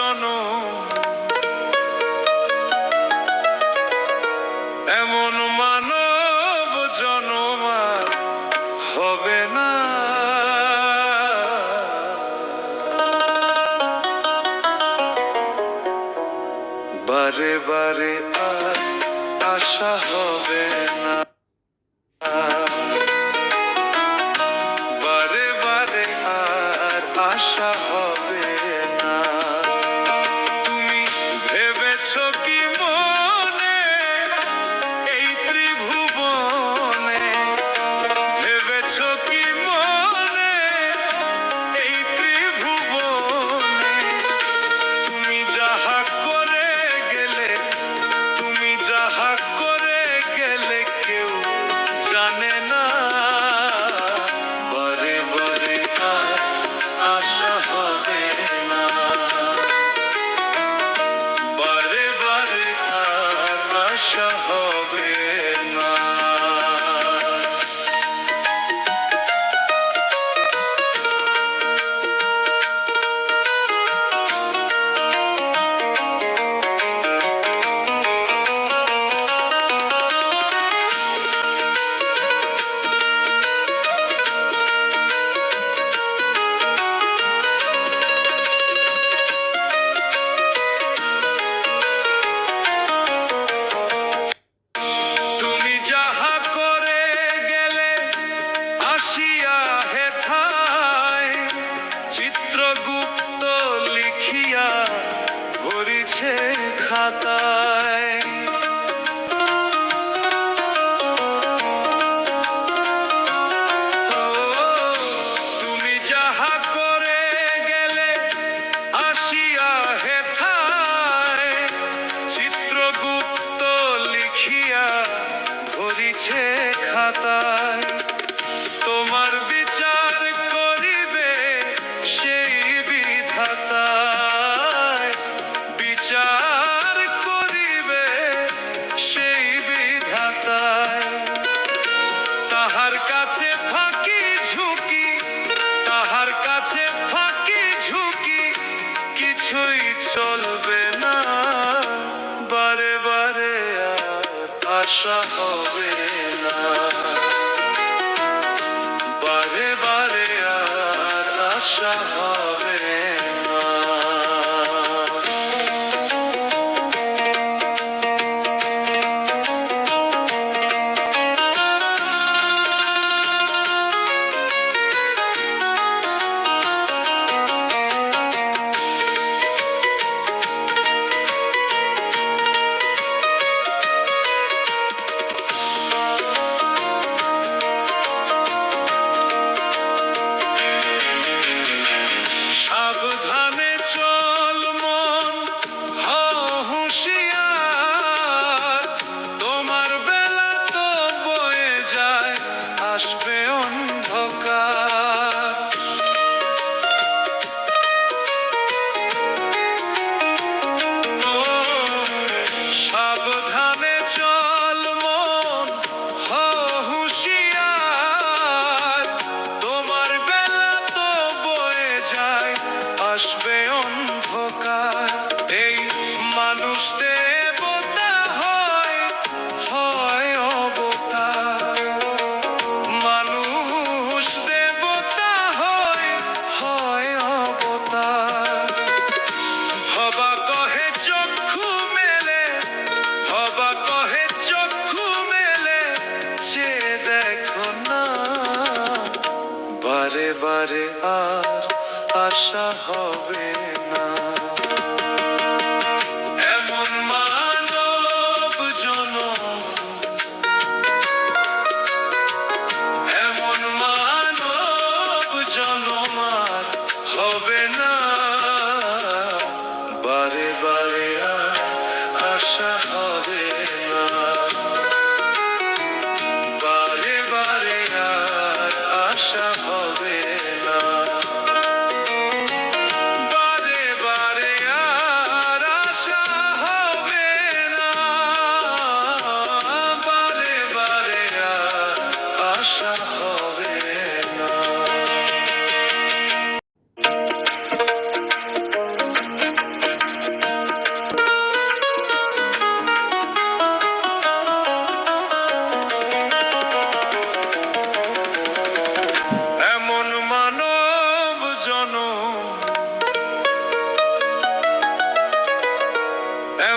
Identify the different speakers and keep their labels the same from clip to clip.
Speaker 1: জনম এমন মানব জনম আর হবে না। বারে বারে আর আশা হবে না, বারে বারে আর আশা হবে না। তুমি ভেবেছো কি মনে এই ত্রিভুবনে, ভেবেছো কি মনে এই ত্রিভুবনে তুমি যাহা করে গেলে, তুমি যাহা করে গেলে কেউ জানে না। বারে বারে আর আশা হবে না, বারে বারে আর আশা হবে না। তুমি যাহা করে গেলে আসিয়া হেথায় চিত্রগুপ্ত লিখিয়া ভরিছে খাতায়। ও, তুমি যাহা করে গেলে আসিয়া হেথায় চিত্রগুপ্ত লিখিয়া ভরিছে খাতায়। তোমার বিচার করিবে সেই বিধাতায়, বিচার করিবে সেই বিধাতায়। তাহার কাছে ফাঁকি ঝুঁকি, তাহার কাছে ফাঁকি ঝুঁকি কিছুই চলবে না। বারে বারে আর আশা হবে না, বারে বারে আর আশা হবে না। সাবধানে চল মন, হও হুঁশিয়ার, তোমার বেলা তো বয়ে যায় আসবে অন্ধকার। ও, সাবধানে চল মন, হও হুঁশিয়ার, তোমার বেলা তো বয়ে যায় আসবে অন্ধকার। এই মানুষ দেবতা হয়, হয় অবতার, মানুষ দেবতা হয়, হয় অবতার। ভবা কহে চক্ষু মেলে, ভবা কহে চক্ষু মেলে চেয়ে দেখো না। বারে বারে আর আশা হবে না, এমন মানব জনম, এমন মানব জনম আর হবে না। বারে বারে আর আশা হবে না, বারে বারে আর আশা হবে না, বারে বারে আর আশা হবে না, বারে বারে আর আশা হবে না।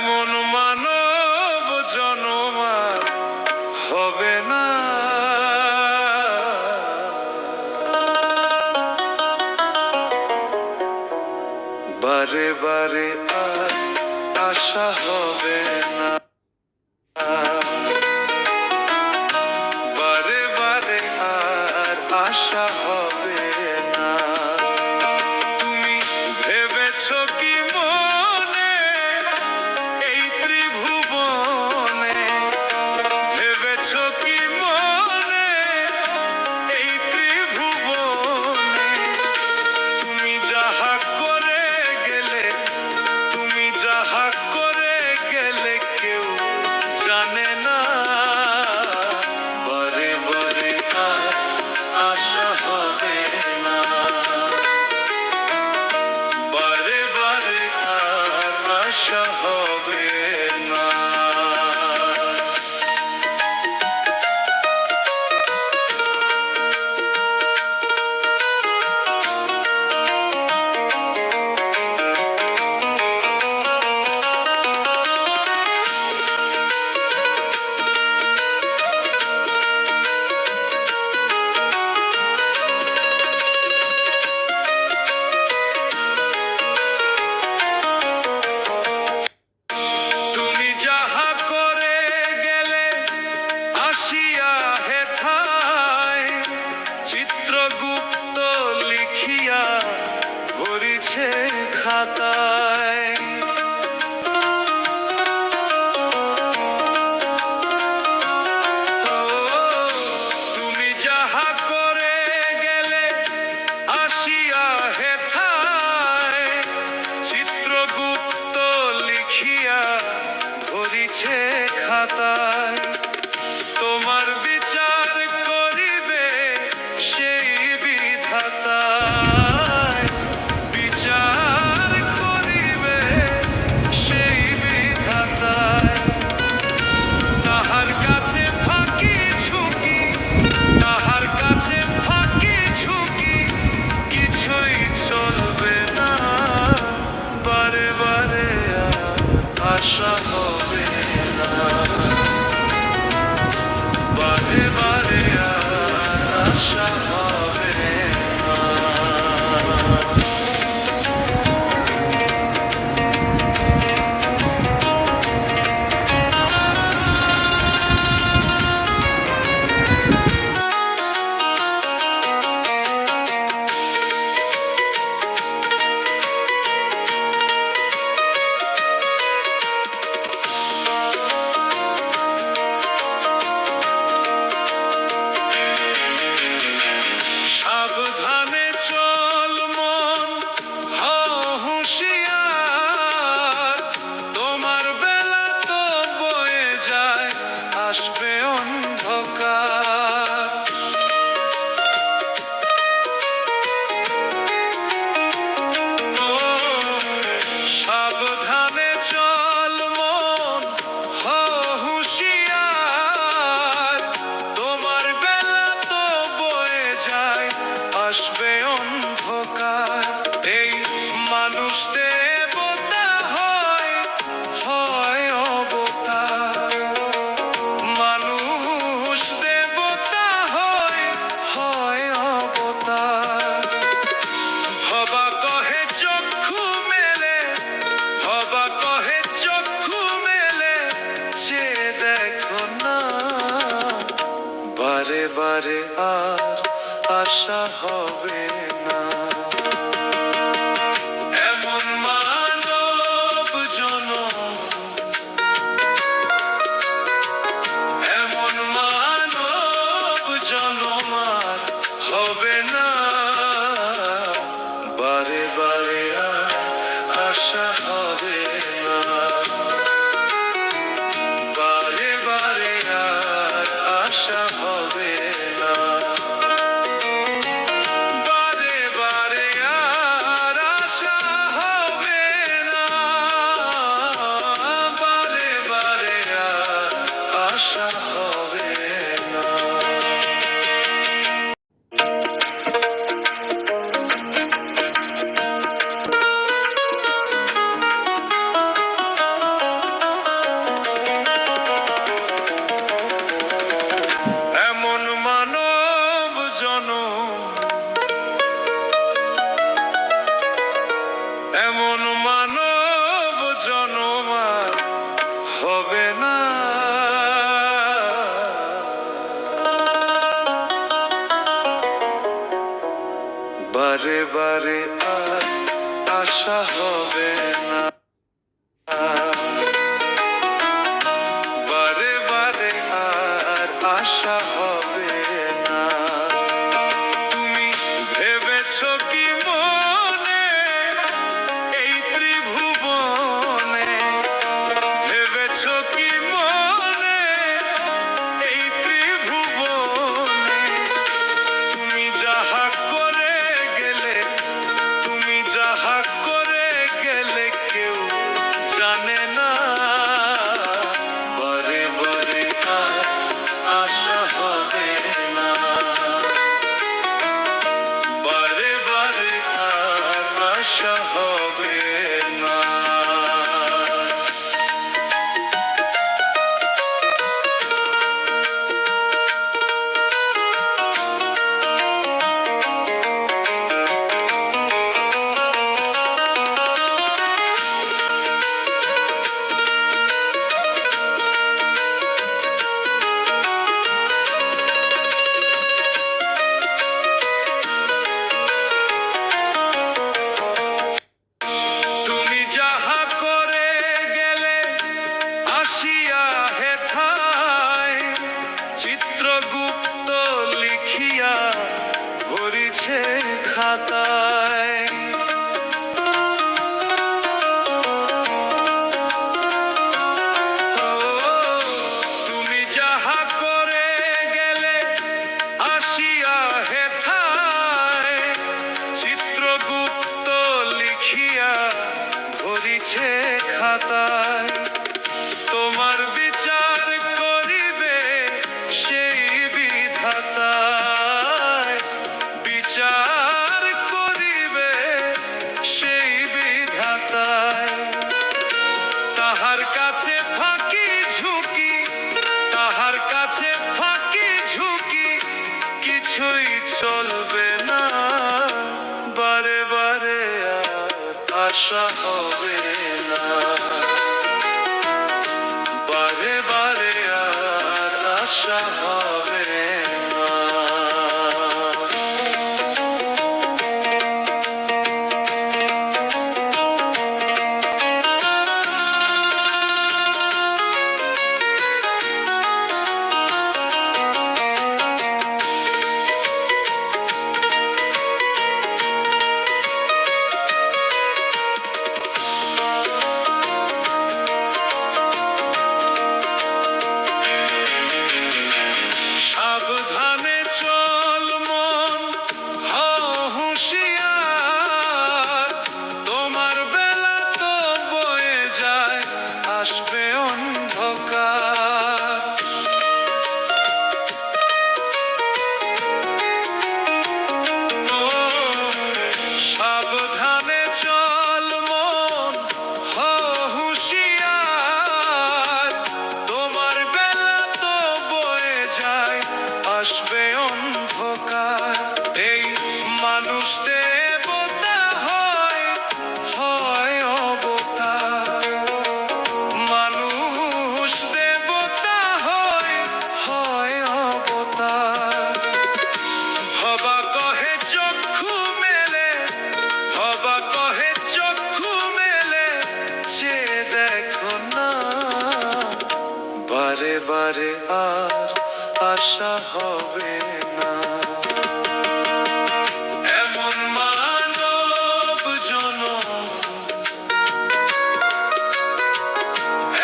Speaker 1: এমন মানব জনম আর হবে না। বারে বারে আর আশা হবে না। বারে বারে আর আশা হবে না। তুমি ভেবেছো কি মনে এই ত্রিভুবনে, ভেবেছো কি মনে এই ত্রিভুবনে তুমি যাহা করে গেলে, তুমি যাহা করে গেলে কেউ জানে না। বারে বারে আর আশা হবে না। বারে বারে আর আশা হবে না। তুমি যাহা করে গেলে আসিয়া হেথায়, চিত্রগুপ্ত লিখিয়া ভরিছে খাতায়। ও, তুমি যাহা করে গেলে আসিয়া হেথায়, চিত্রগুপ্ত লিখিয়া ভরিছে খাতায়। তোমার বিচার করিবে সেই বিধাতায়, বিচার করিবে সেই বিধাতায়। তাহার কাছে ফাঁকি ঝুঁকি, তাহার কাছে ফাঁকি ঝুঁকি কিছুই চলবে না। বারে বারে আর আশা হবে না। বারে বারে আর আশা হবে না। সাবধানে চল মন, হও হুঁশিয়ার, তোমার বেলা তো বয়ে যায় আসবে অন্ধকার। ও, সাবধানে চল মন, হও হুঁশিয়ার, তোমার বেলা তো বয়ে যায় আসবে অন্ধকার। এই মানুষ দেবতা হয়, হয় অবতার। মানুষ দেবতা হয়, হয় অবতার। ভবা কহে চক্ষু মেলে, ভবা কহে চক্ষু মেলে যে দেখো না। বারে বারে আর আশা হবে না। এমন মানব জনম, এমন মানব জনম আর হবে না। বারে বারে আর আশা হবে না। বারে বারে আর আশা হবে না। আশা হবে না। বারে বারে আর আশা হবে না। তুমি ভেবেছ কি মনে এই ত্রিভুবনে, ভেবেছ কি মনে এই ত্রিভুবনে, তুমি যাহা করে গেলে, তুমি যাহা করে গেলে কেউ জানে না। বারে বারে আর আশা হবে না। বারে বারে আর আশা হবে না। তুমি যাহা করে গেলে আসিয়া হেথায়, চিত্রগুপ্ত লিখিয়া ভরিছে খাতায়। ও, তুমি যাহা করে গেলে আসিয়া হেথায়, চিত্রগুপ্ত লিখিয়া ভরিছে খাতায়। তোমার বিচার করিবে সেই বিধাতায়, বিচার করিবে সেই বিধাতায়। তাহার কাছে ফাঁকি ঝুঁকি, তাহার কাছে ফাঁকি ঝুঁকি কিছুই চলবে না। বারে বারে আর আশা হবে না। বারে বারে আর আশা হবে না। সাবধানে চল মন, হও হুঁশিয়ার, তোমার বেলা তো বয়ে যায় আসবে অন্ধকার। ও, সাবধানে চল মন, হও হুঁশিয়ার, তোমার বেলা তো বয়ে যায় আসবে অন্ধকার। এই মানুষ দেবতা হয়, হয় অবতার। মানুষ দেবতা হয়, হয় অবতার। ভবা কহে চক্ষু মেলে, ভবা কহে চক্ষু মেলে, চেয়ে দেখো না। বারে বারে আর আশা হবে না। এমন মানব জনম,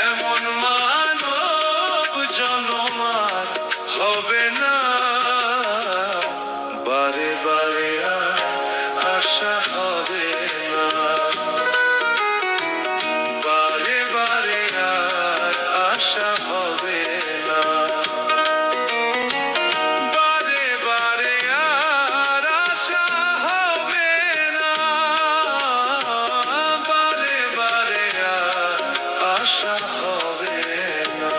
Speaker 1: এমন মানব জনম আর হবে না। বারে বারে আর আশা হবে না। বারে বারে আর আশা হবে না। বারে বারে আর আশা হবে না। বারে বারে আর আশা হবে না।